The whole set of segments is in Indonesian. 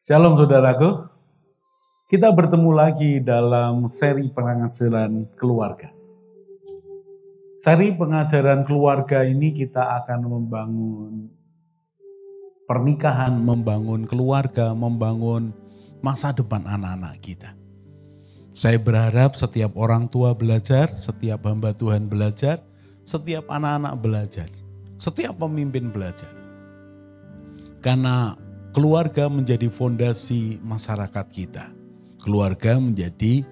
Shalom saudaraku, kita bertemu lagi dalam seri pengajaran keluarga. Seri pengajaran keluarga ini kita akan membangun pernikahan, membangun keluarga, membangun masa depan anak-anak kita. Saya berharap setiap orang tua belajar, setiap hamba Tuhan belajar, setiap anak-anak belajar, setiap pemimpin belajar. Karena keluarga menjadi fondasi masyarakat kita. Keluarga menjadi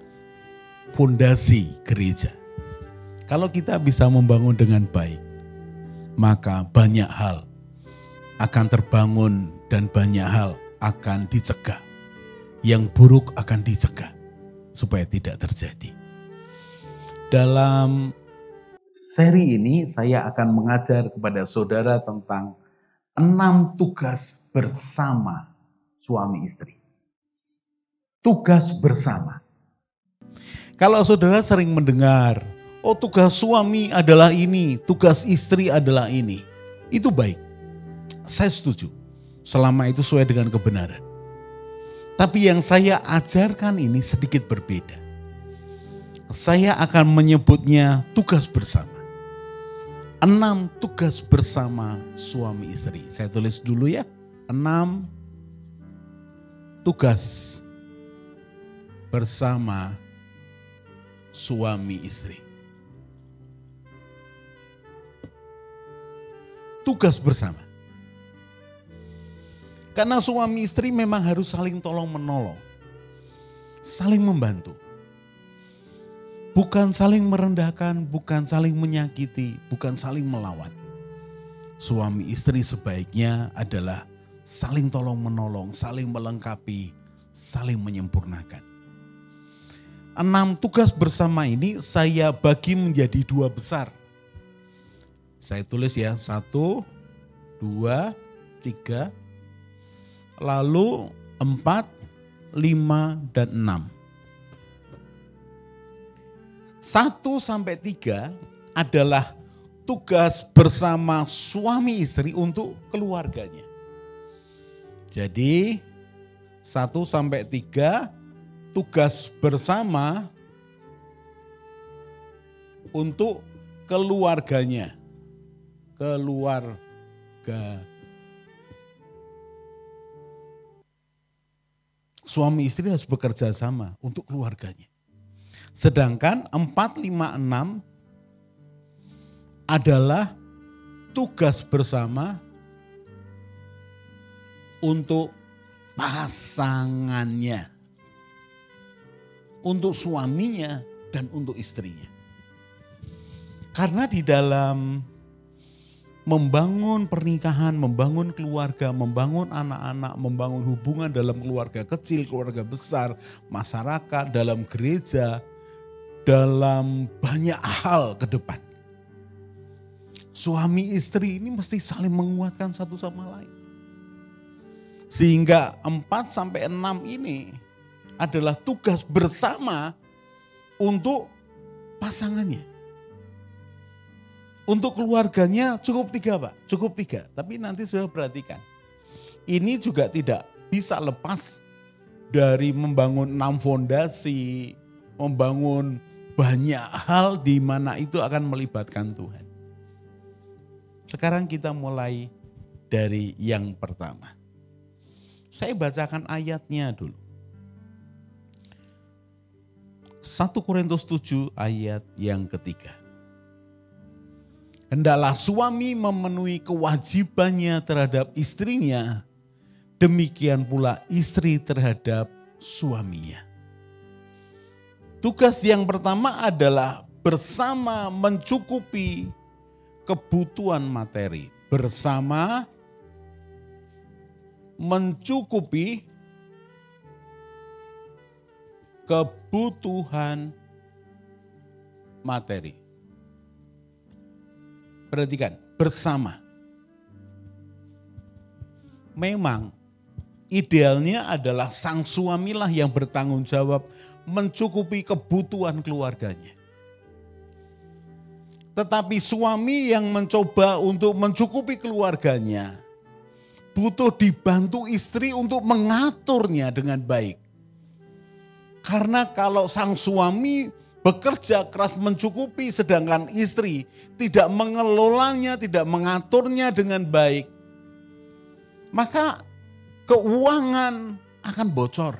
fondasi gereja. Kalau kita bisa membangun dengan baik, maka banyak hal akan terbangun dan banyak hal akan dicegah. Yang buruk akan dicegah supaya tidak terjadi. Dalam seri ini saya akan mengajar kepada saudara tentang 6 tugas bersama suami istri. Tugas bersama. Kalau saudara sering mendengar, oh tugas suami adalah ini, tugas istri adalah ini. Itu baik. Saya setuju. Selama itu sesuai dengan kebenaran. Tapi yang saya ajarkan ini sedikit berbeda. Saya akan menyebutnya tugas bersama. 6 tugas bersama suami istri. Saya tulis dulu ya. 6 tugas bersama suami istri. Tugas bersama. Karena suami istri memang harus saling tolong menolong. Saling membantu. Bukan saling merendahkan, bukan saling menyakiti, bukan saling melawan. Suami istri sebaiknya adalah saling tolong menolong, saling melengkapi, saling menyempurnakan. 6 tugas bersama ini saya bagi menjadi 2 besar. Saya tulis ya, 1, 2, 3, lalu 4, 5, dan 6. 1-3 adalah tugas bersama suami istri untuk keluarganya. Jadi 1-3 tugas bersama untuk keluarganya. Keluarga. Suami istri harus bekerja sama untuk keluarganya. Sedangkan 4, 5, 6 adalah tugas bersama untuk pasangannya. Untuk suaminya dan untuk istrinya. Karena di dalam membangun pernikahan, membangun keluarga, membangun anak-anak, membangun hubungan dalam keluarga kecil, keluarga besar, masyarakat, dalam gereja, dalam banyak hal ke depan. Suami istri ini mesti saling menguatkan satu sama lain. Sehingga 4-6 ini adalah tugas bersama untuk pasangannya. Untuk keluarganya cukup 3 Pak, cukup 3. Tapi nanti sudah perhatikan. Ini juga tidak bisa lepas dari membangun 6 fondasi, membangun banyak hal di mana itu akan melibatkan Tuhan. Sekarang kita mulai dari yang pertama. Saya bacakan ayatnya dulu. 1 Korintus 7 ayat yang ketiga. Hendaklah suami memenuhi kewajibannya terhadap istrinya, demikian pula istri terhadap suaminya. Tugas yang pertama adalah bersama mencukupi kebutuhan materi. Bersama mencukupi kebutuhan materi. Perhatikan, bersama. Memang idealnya adalah sang suamilah yang bertanggung jawab mencukupi kebutuhan keluarganya. Tetapi suami yang mencoba untuk mencukupi keluarganya butuh dibantu istri untuk mengaturnya dengan baik. Karena kalau sang suami bekerja keras mencukupi sedangkan istri tidak mengelolanya, tidak mengaturnya dengan baik, maka keuangan akan bocor,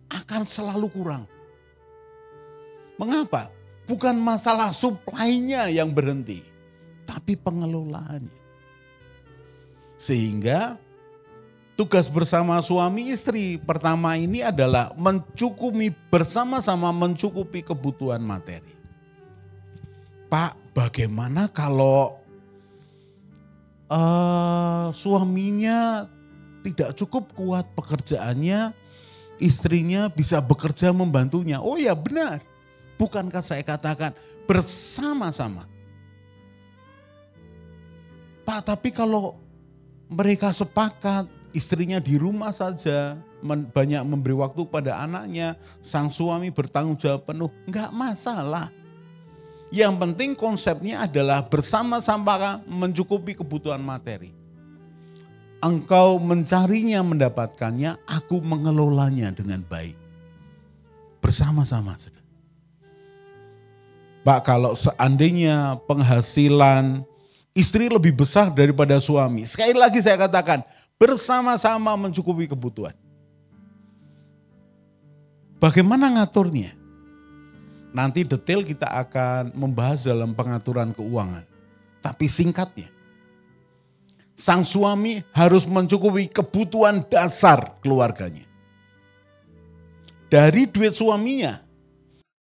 akan selalu kurang. Mengapa? Bukan masalah supply-nya yang berhenti, tapi pengelolaannya. Sehingga tugas bersama suami istri pertama ini adalah mencukupi bersama-sama mencukupi kebutuhan materi. Pak, bagaimana kalau suaminya tidak cukup kuat pekerjaannya, istrinya bisa bekerja membantunya? Oh ya benar, bukankah saya katakan bersama-sama? Pak, tapi kalau mereka sepakat, istrinya di rumah saja, banyak memberi waktu pada anaknya, sang suami bertanggung jawab penuh, enggak masalah. Yang penting konsepnya adalah bersama-sama mencukupi kebutuhan materi. Engkau mencarinya, mendapatkannya, aku mengelolanya dengan baik. Bersama-sama. Pak, kalau seandainya penghasilan istri lebih besar daripada suami, sekali lagi saya katakan, bersama-sama mencukupi kebutuhan. Bagaimana ngaturnya? Nanti detail kita akan membahas dalam pengaturan keuangan. Tapi singkatnya, sang suami harus mencukupi kebutuhan dasar keluarganya. Dari duit suaminya,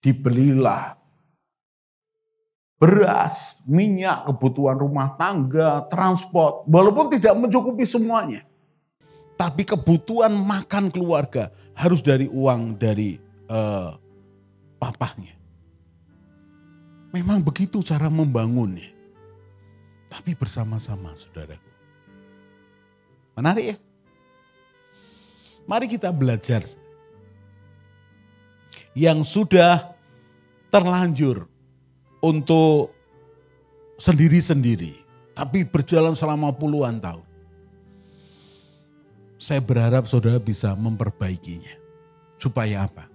dibelilah beras, minyak, kebutuhan rumah tangga, transport, walaupun tidak mencukupi semuanya. Tapi kebutuhan makan keluarga harus dari uang dari papahnya. Memang begitu cara membangunnya. Tapi bersama-sama, saudaraku. Menarik ya? Mari kita belajar. Yang sudah terlanjur untuk sendiri-sendiri, tapi berjalan selama puluhan tahun. Saya berharap saudara bisa memperbaikinya. Supaya apa?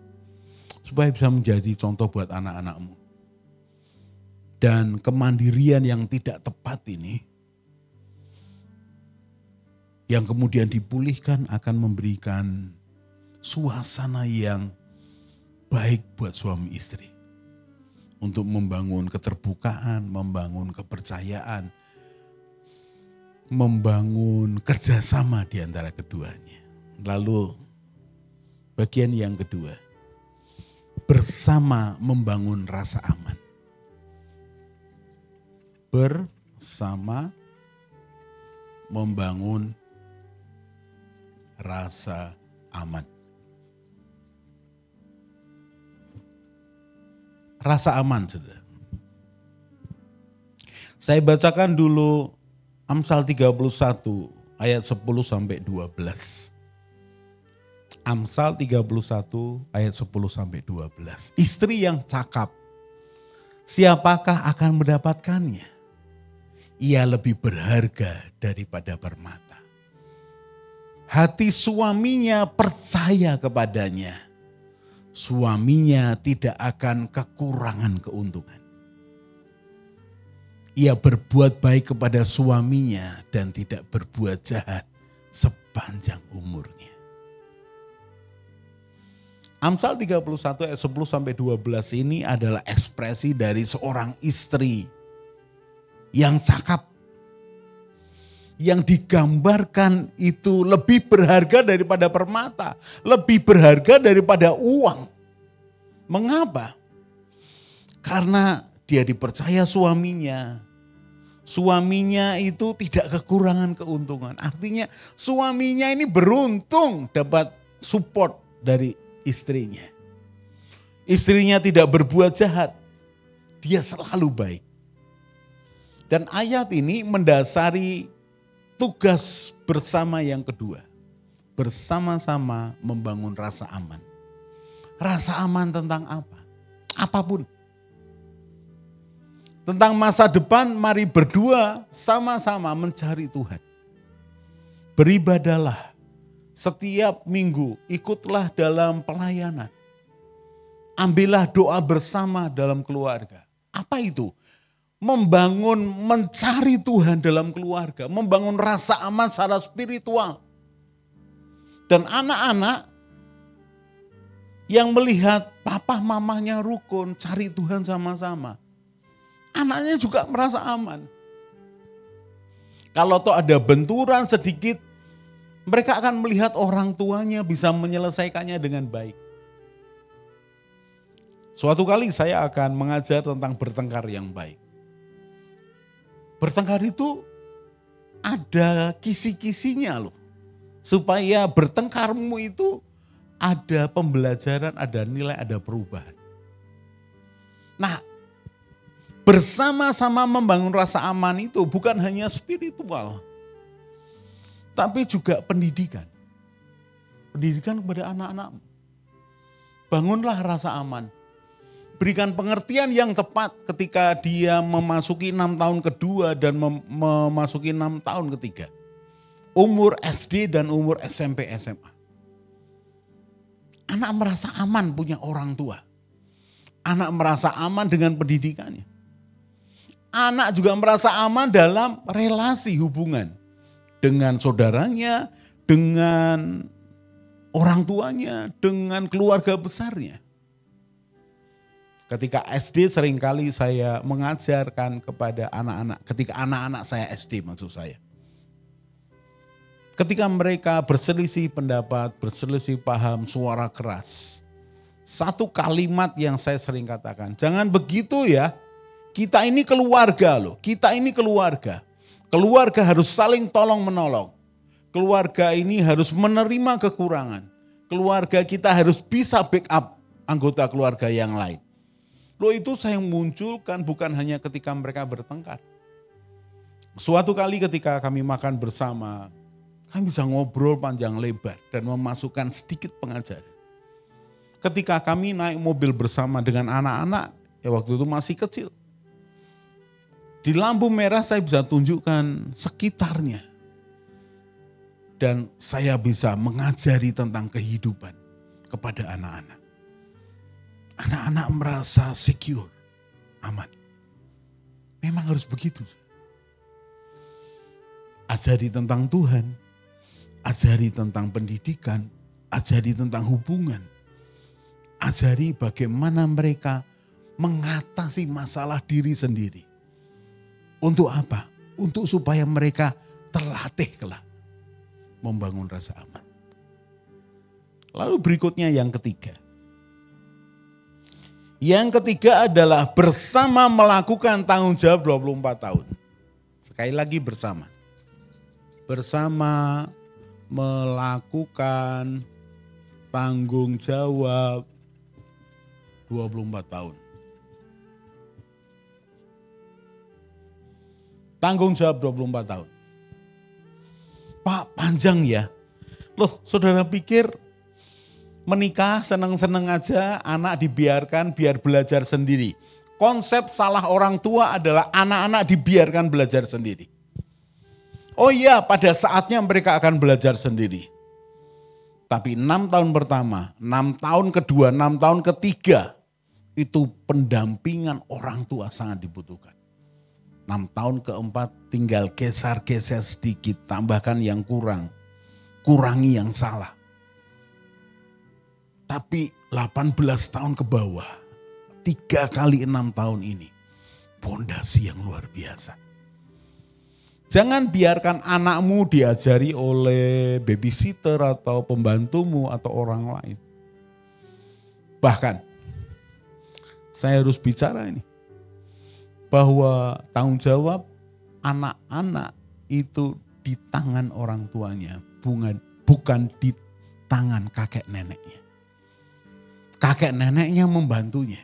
Supaya bisa menjadi contoh buat anak-anakmu. Dan kemandirian yang tidak tepat ini, yang kemudian dipulihkan akan memberikan suasana yang baik buat suami istri. Untuk membangun keterbukaan, membangun kepercayaan, membangun kerjasama di antara keduanya. Lalu bagian yang kedua, bersama membangun rasa aman. Bersama membangun rasa aman. Rasa aman, saudara. Saya bacakan dulu Amsal 31 ayat 10 sampai 12. Amsal 31 ayat 10 sampai 12. Istri yang cakap, siapakah akan mendapatkannya? Ia lebih berharga daripada permata. Hati suaminya percaya kepadanya. Suaminya tidak akan kekurangan keuntungan. Ia berbuat baik kepada suaminya dan tidak berbuat jahat sepanjang umurnya. Amsal 31 ayat 10 sampai 12 ini adalah ekspresi dari seorang istri yang cakap. Yang digambarkan itu lebih berharga daripada permata, lebih berharga daripada uang. Mengapa? Karena dia dipercaya suaminya. Suaminya itu tidak kekurangan keuntungan. Artinya suaminya ini beruntung dapat support dari istrinya. Istrinya tidak berbuat jahat. Dia selalu baik. Dan ayat ini mendasari tugas bersama yang kedua. Bersama-sama membangun rasa aman. Rasa aman tentang apa? Apapun. Tentang masa depan, mari berdua sama-sama mencari Tuhan. beribadalah setiap minggu, ikutlah dalam pelayanan. Ambillah doa bersama dalam keluarga. Apa itu? Membangun, mencari Tuhan dalam keluarga, membangun rasa aman secara spiritual. Dan anak-anak yang melihat papa mamanya rukun, cari Tuhan sama-sama, anaknya juga merasa aman. Kalau toh ada benturan sedikit, mereka akan melihat orang tuanya bisa menyelesaikannya dengan baik. Suatu kali saya akan mengajar tentang bertengkar yang baik. Bertengkar itu ada kisi-kisinya loh. Supaya bertengkarmu itu ada pembelajaran, ada nilai, ada perubahan. Nah, bersama-sama membangun rasa aman itu bukan hanya spiritual, tapi juga pendidikan. Pendidikan kepada anak-anak. Bangunlah rasa aman. Berikan pengertian yang tepat ketika dia memasuki 6 tahun kedua dan memasuki 6 tahun ketiga. Umur SD dan umur SMP SMA. Anak merasa aman punya orang tua. Anak merasa aman dengan pendidikannya. Anak juga merasa aman dalam relasi hubungan. Dengan saudaranya, dengan orang tuanya, dengan keluarga besarnya. Ketika SD seringkali saya mengajarkan kepada anak-anak, ketika anak-anak saya SD maksud saya. Ketika mereka berselisih pendapat, berselisih paham, suara keras. Satu kalimat yang saya sering katakan, jangan begitu ya, kita ini keluarga loh, kita ini keluarga. Keluarga harus saling tolong menolong. Keluarga ini harus menerima kekurangan. Keluarga kita harus bisa backup anggota keluarga yang lain. Loh itu saya munculkan bukan hanya ketika mereka bertengkar. Suatu kali ketika kami makan bersama, kami bisa ngobrol panjang lebar dan memasukkan sedikit pengajaran. Ketika kami naik mobil bersama dengan anak-anak, ya waktu itu masih kecil. Di lampu merah saya bisa tunjukkan sekitarnya. Dan saya bisa mengajari tentang kehidupan kepada anak-anak. Anak-anak merasa secure, aman. Memang harus begitu. Ajari tentang Tuhan, ajari tentang pendidikan, ajari tentang hubungan. Ajari bagaimana mereka mengatasi masalah diri sendiri. Untuk apa? Untuk supaya mereka terlatih kelak membangun rasa aman. Lalu berikutnya yang ketiga. Yang ketiga adalah bersama melakukan tanggung jawab 24 tahun. Sekali lagi bersama. Bersama melakukan tanggung jawab 24 tahun. Tanggung jawab 24 tahun. Pak, panjang ya. Loh, saudara pikir menikah seneng-seneng aja, anak dibiarkan biar belajar sendiri. Konsep salah orang tua adalah anak-anak dibiarkan belajar sendiri. Oh iya, pada saatnya mereka akan belajar sendiri. Tapi 6 tahun pertama, 6 tahun kedua, 6 tahun ketiga, itu pendampingan orang tua sangat dibutuhkan. 6 tahun keempat tinggal geser-geser sedikit, tambahkan yang kurang, kurangi yang salah. Tapi 18 tahun ke bawah, 3 kali 6 tahun ini, pondasi yang luar biasa. Jangan biarkan anakmu diajari oleh babysitter atau pembantumu atau orang lain. Bahkan, saya harus bicara ini, bahwa tanggung jawab anak-anak itu di tangan orang tuanya, bukan di tangan kakek neneknya. Kakek neneknya membantunya,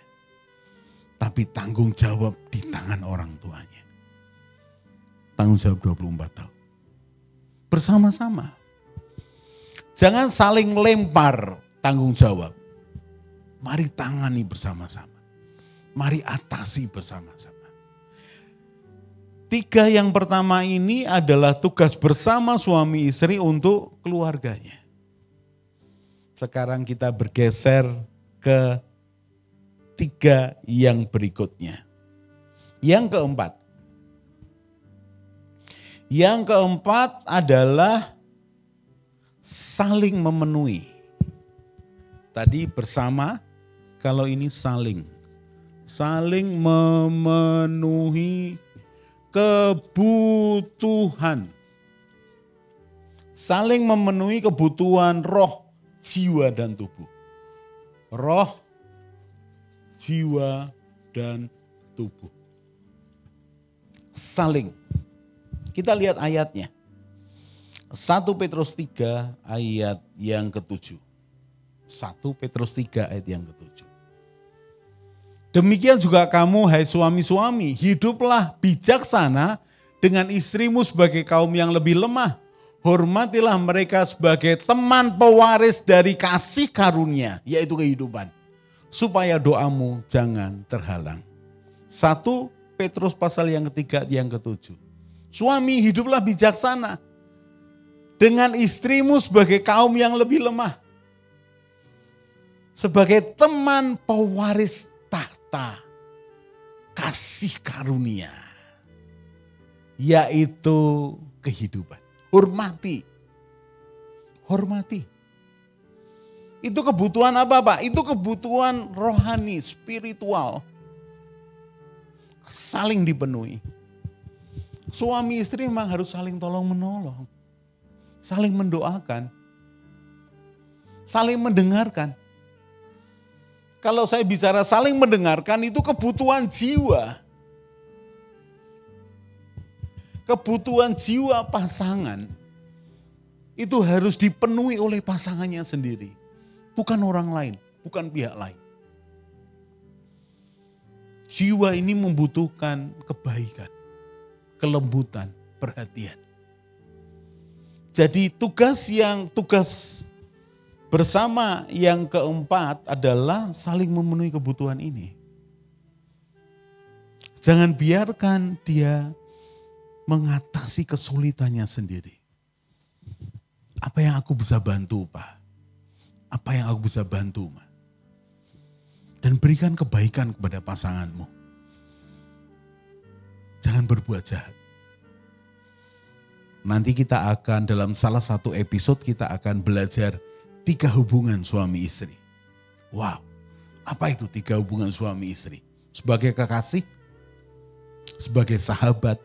tapi tanggung jawab di tangan orang tuanya. Tanggung jawab 24 tahun. Bersama-sama. Jangan saling lempar tanggung jawab. Mari tangani bersama-sama. Mari atasi bersama-sama. 3 yang pertama ini adalah tugas bersama suami istri untuk keluarganya. Sekarang kita bergeser ke 3 yang berikutnya. Yang keempat. Yang keempat adalah saling memenuhi. Tadi bersama, kalau ini saling. Saling memenuhi kebutuhan. Saling memenuhi kebutuhan roh, jiwa, dan tubuh. Roh, jiwa, dan tubuh. Saling. Kita lihat ayatnya. 1 Petrus 3 ayat yang ke-7. 1 Petrus 3 ayat yang ke-7. Demikian juga kamu, hai suami-suami, hiduplah bijaksana dengan istrimu sebagai kaum yang lebih lemah. Hormatilah mereka sebagai teman pewaris dari kasih karunia, yaitu kehidupan. Supaya doamu jangan terhalang. 1 Petrus pasal yang ketiga yang ke-7. Suami, hiduplah bijaksana dengan istrimu sebagai kaum yang lebih lemah. Sebagai teman pewaris tahta kasih karunia, yaitu kehidupan. Hormati. Hormati. Itu kebutuhan apa, Pak? Itu kebutuhan rohani, spiritual. Saling dipenuhi. Suami istri memang harus saling tolong-menolong. Saling mendoakan. Saling mendengarkan. Kalau saya bicara saling mendengarkan, itu kebutuhan jiwa. Kebutuhan jiwa pasangan itu harus dipenuhi oleh pasangannya sendiri. Bukan orang lain, bukan pihak lain. Jiwa ini membutuhkan kebaikan, kelembutan, perhatian. Jadi tugas bersama yang keempat adalah saling memenuhi kebutuhan ini. Jangan biarkan dia mengatasi kesulitannya sendiri. Apa yang aku bisa bantu, Pak? Apa yang aku bisa bantu, Ma? Dan berikan kebaikan kepada pasanganmu. Jangan berbuat jahat. Nanti kita akan dalam salah satu episode kita akan belajar 3 hubungan suami istri. Wow, apa itu 3 hubungan suami istri? Sebagai kekasih, sebagai sahabat,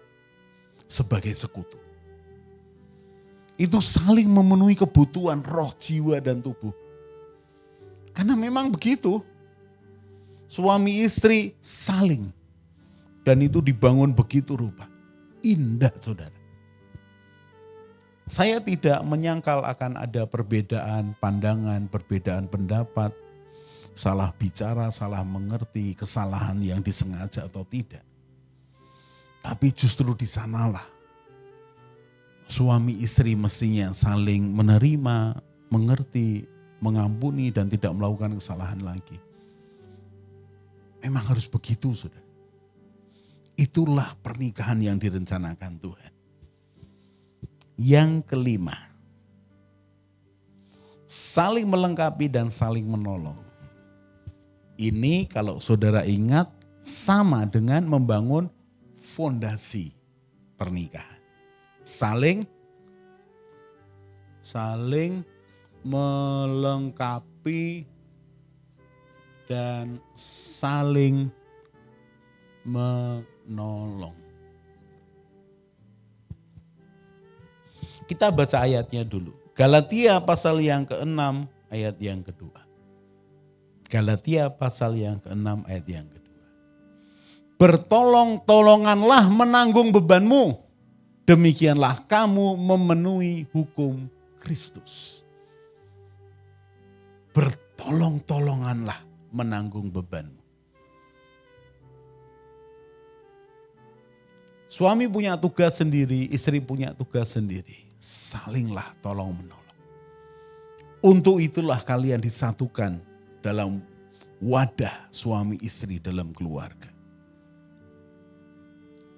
sebagai sekutu. Itu saling memenuhi kebutuhan roh, jiwa, dan tubuh. Karena memang begitu. Suami istri saling. Dan itu dibangun begitu rupa. Indah, saudara. Saya tidak menyangkal akan ada perbedaan pandangan, perbedaan pendapat, salah bicara, salah mengerti, kesalahan yang disengaja atau tidak. Tapi justru di sanalah suami istri mestinya saling menerima, mengerti, mengampuni, dan tidak melakukan kesalahan lagi. Memang harus begitu, saudara. Itulah pernikahan yang direncanakan Tuhan. Yang kelima, saling melengkapi dan saling menolong. Ini kalau saudara ingat sama dengan membangun fondasi pernikahan. Saling melengkapi dan saling menolong. Kita baca ayatnya dulu. Galatia pasal yang ke-6 ayat yang kedua. Galatia pasal yang ke-6 ayat yang kedua. Bertolong-tolonganlah menanggung bebanmu. Demikianlah kamu memenuhi hukum Kristus. Bertolong-tolonganlah menanggung bebanmu. Suami punya tugas sendiri, istri punya tugas sendiri. Salinglah tolong menolong. Untuk itulah kalian disatukan dalam wadah suami istri dalam keluarga.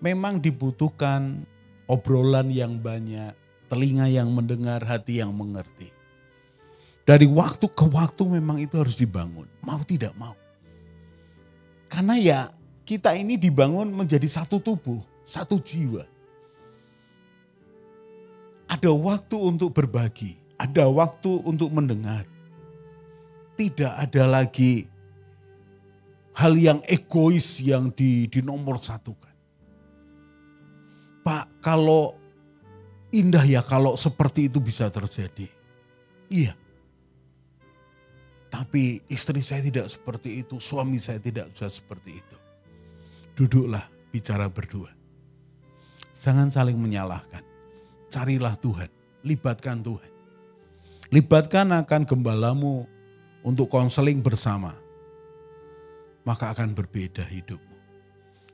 memang dibutuhkan obrolan yang banyak, telinga yang mendengar, hati yang mengerti. Dari waktu ke waktu memang itu harus dibangun, mau tidak mau. Karena ya kita ini dibangun menjadi satu tubuh, satu jiwa. Ada waktu untuk berbagi, ada waktu untuk mendengar. Tidak ada lagi hal yang egois yang dinomor satukan. Pak, kalau indah ya kalau seperti itu bisa terjadi. Iya. Tapi istri saya tidak seperti itu, suami saya tidak bisa seperti itu. Duduklah bicara berdua. Jangan saling menyalahkan. Carilah Tuhan, libatkan Tuhan. Libatkan akan gembalamu untuk konseling bersama. Maka akan berbeda hidupmu.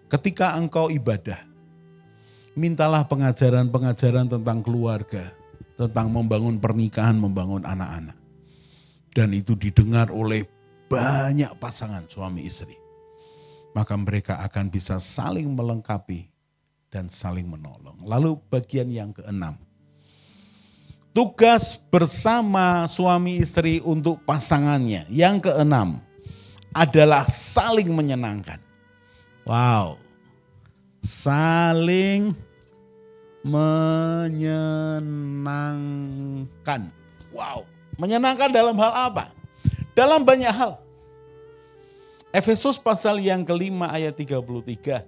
Ketika engkau ibadah, mintalah pengajaran-pengajaran tentang keluarga, tentang membangun pernikahan, membangun anak-anak. Dan itu didengar oleh banyak pasangan suami istri. Maka mereka akan bisa saling melengkapi dan saling menolong. Lalu bagian yang keenam. Tugas bersama suami istri untuk pasangannya. Yang keenam adalah saling menyenangkan. Wow. Saling menyenangkan. Wow. Menyenangkan dalam hal apa? Dalam banyak hal. Efesus pasal yang kelima ayat 33.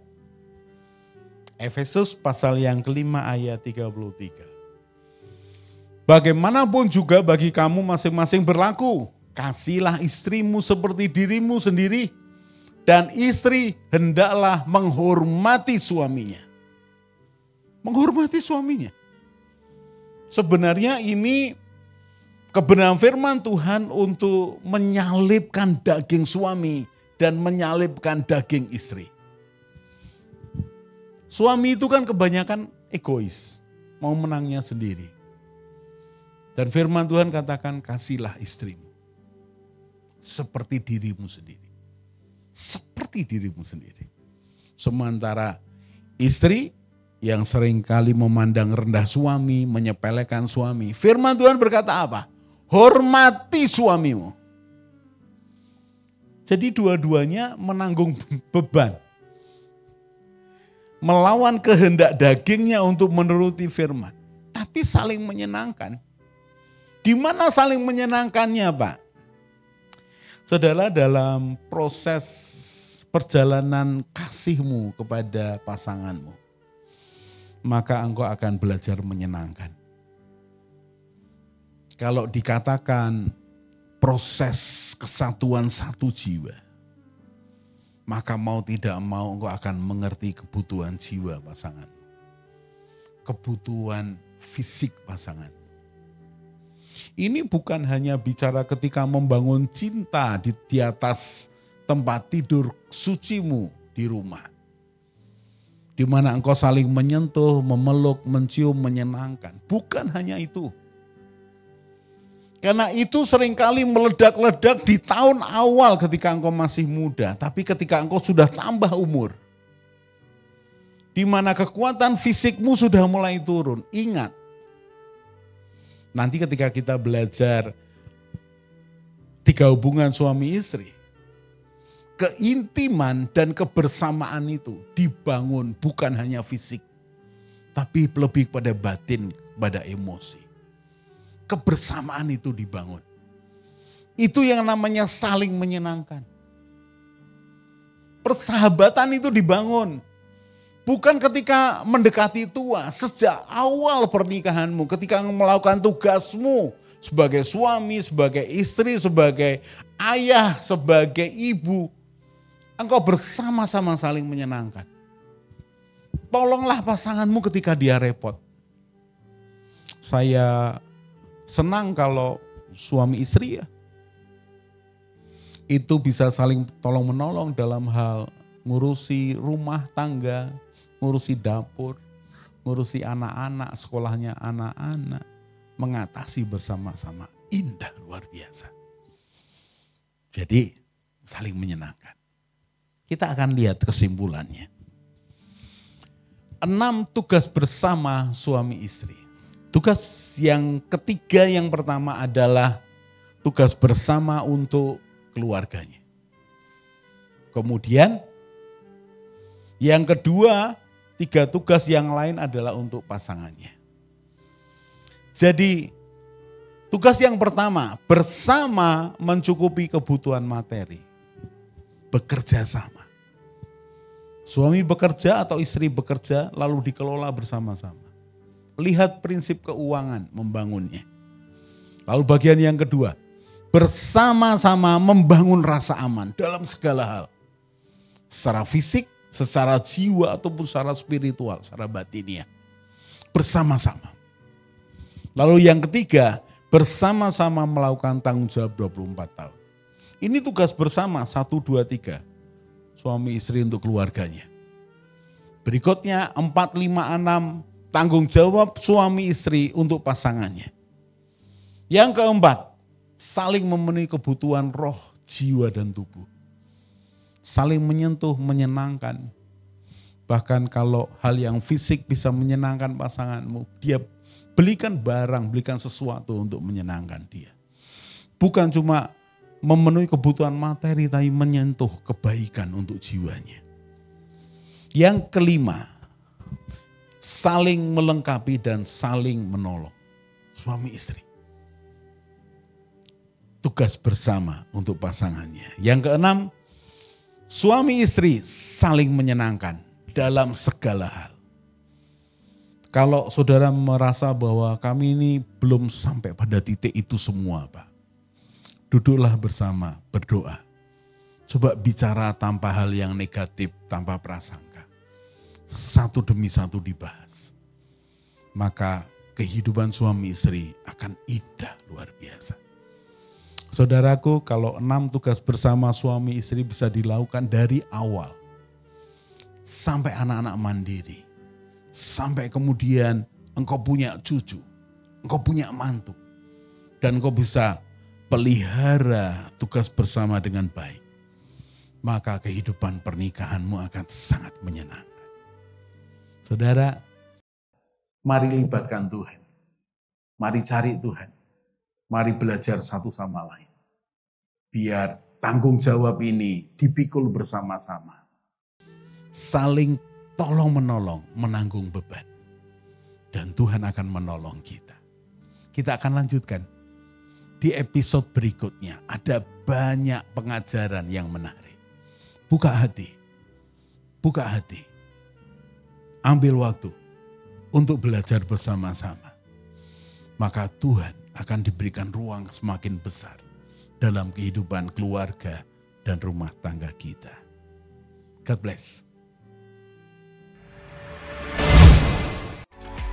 Efesus pasal yang kelima ayat 33. Bagaimanapun juga bagi kamu masing-masing berlaku. Kasihilah istrimu seperti dirimu sendiri. Dan istri hendaklah menghormati suaminya. Menghormati suaminya. Sebenarnya ini kebenaran firman Tuhan untuk menyalibkan daging suami dan menyalibkan daging istri. Suami itu kan kebanyakan egois, mau menangnya sendiri. Dan firman Tuhan katakan kasihlah istrimu seperti dirimu sendiri. Seperti dirimu sendiri. Sementara istri yang seringkali memandang rendah suami, menyepelekan suami. Firman Tuhan berkata apa? Hormati suamimu. Jadi dua-duanya menanggung beban. Melawan kehendak dagingnya untuk menuruti firman. Tapi saling menyenangkan. Di mana saling menyenangkannya, Pak? Saudara, dalam proses perjalanan kasihmu kepada pasanganmu, maka engkau akan belajar menyenangkan. Kalau dikatakan proses kesatuan satu jiwa, maka mau tidak mau engkau akan mengerti kebutuhan jiwa pasangan. Kebutuhan fisik pasangan. Ini bukan hanya bicara ketika membangun cinta di atas tempat tidur sucimu di rumah. Di mana engkau saling menyentuh, memeluk, mencium, menyenangkan. Bukan hanya itu. Karena itu seringkali meledak-ledak di tahun awal ketika engkau masih muda. Tapi ketika engkau sudah tambah umur. Di mana kekuatan fisikmu sudah mulai turun. Ingat. Nanti ketika kita belajar 3 hubungan suami istri. Keintiman dan kebersamaan itu dibangun bukan hanya fisik. Tapi lebih pada batin, pada emosi. Kebersamaan itu dibangun. Itu yang namanya saling menyenangkan. Persahabatan itu dibangun. Bukan ketika mendekati tua, sejak awal pernikahanmu, ketika melakukan tugasmu sebagai suami, sebagai istri, sebagai ayah, sebagai ibu, engkau bersama-sama saling menyenangkan. Tolonglah pasanganmu ketika dia repot. Saya senang kalau suami istri ya, itu bisa saling tolong menolong dalam hal ngurusi rumah tangga, ngurusi dapur, ngurusi anak-anak, sekolahnya anak-anak, mengatasi bersama-sama. Indah luar biasa. Jadi saling menyenangkan. Kita akan lihat kesimpulannya. 6 tugas bersama suami istri. Tugas yang ketiga yang pertama adalah tugas bersama untuk keluarganya. Kemudian yang kedua, 3 tugas yang lain adalah untuk pasangannya. Jadi tugas yang pertama, bersama mencukupi kebutuhan materi. Bekerja sama. Suami bekerja atau istri bekerja lalu dikelola bersama-sama. Lihat prinsip keuangan membangunnya. Lalu bagian yang kedua, bersama-sama membangun rasa aman dalam segala hal. Secara fisik, secara jiwa ataupun secara spiritual, secara batiniah. Bersama-sama. Lalu yang ketiga, bersama-sama melakukan tanggung jawab 24 tahun. Ini tugas bersama 1, 2, 3. Suami istri untuk keluarganya. Berikutnya 4, 5, 6. Tanggung jawab suami istri untuk pasangannya. Yang keempat, saling memenuhi kebutuhan roh, jiwa, dan tubuh. Saling menyentuh, menyenangkan. Bahkan kalau hal yang fisik bisa menyenangkan pasanganmu, dia belikan barang, belikan sesuatu untuk menyenangkan dia. Bukan cuma memenuhi kebutuhan materi, tapi menyentuh kebaikan untuk jiwanya. Yang kelima, saling melengkapi dan saling menolong. Suami istri. Tugas bersama untuk pasangannya. Yang keenam, suami istri saling menyenangkan dalam segala hal. Kalau saudara merasa bahwa kami ini belum sampai pada titik itu semua, Pak. Duduklah bersama, berdoa. Coba bicara tanpa hal yang negatif, tanpa prasangka. Satu demi satu dibahas. Maka kehidupan suami istri akan indah luar biasa. Saudaraku, kalau 6 tugas bersama suami istri bisa dilakukan dari awal. Sampai anak-anak mandiri. Sampai kemudian engkau punya cucu. Engkau punya mantu. Dan engkau bisa pelihara tugas bersama dengan baik. Maka kehidupan pernikahanmu akan sangat menyenangkan. Saudara, mari libatkan Tuhan. Mari cari Tuhan. Mari belajar satu sama lain. Biar tanggung jawab ini dipikul bersama-sama. Saling tolong-menolong, menanggung beban. Dan Tuhan akan menolong kita. Kita akan lanjutkan. Di episode berikutnya ada banyak pengajaran yang menarik. Buka hati. Buka hati. Ambil waktu untuk belajar bersama-sama. Maka Tuhan akan diberikan ruang semakin besar dalam kehidupan keluarga dan rumah tangga kita. God bless.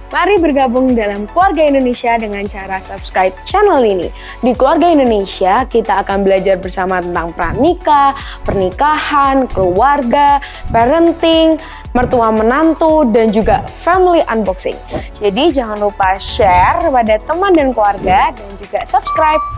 Mari bergabung dalam Keluarga Indonesia dengan cara subscribe channel ini. Di Keluarga Indonesia, kita akan belajar bersama tentang pranikah, pernikahan, keluarga, parenting, mertua menantu, dan juga family unboxing. Jadi jangan lupa share pada teman dan keluarga dan juga subscribe.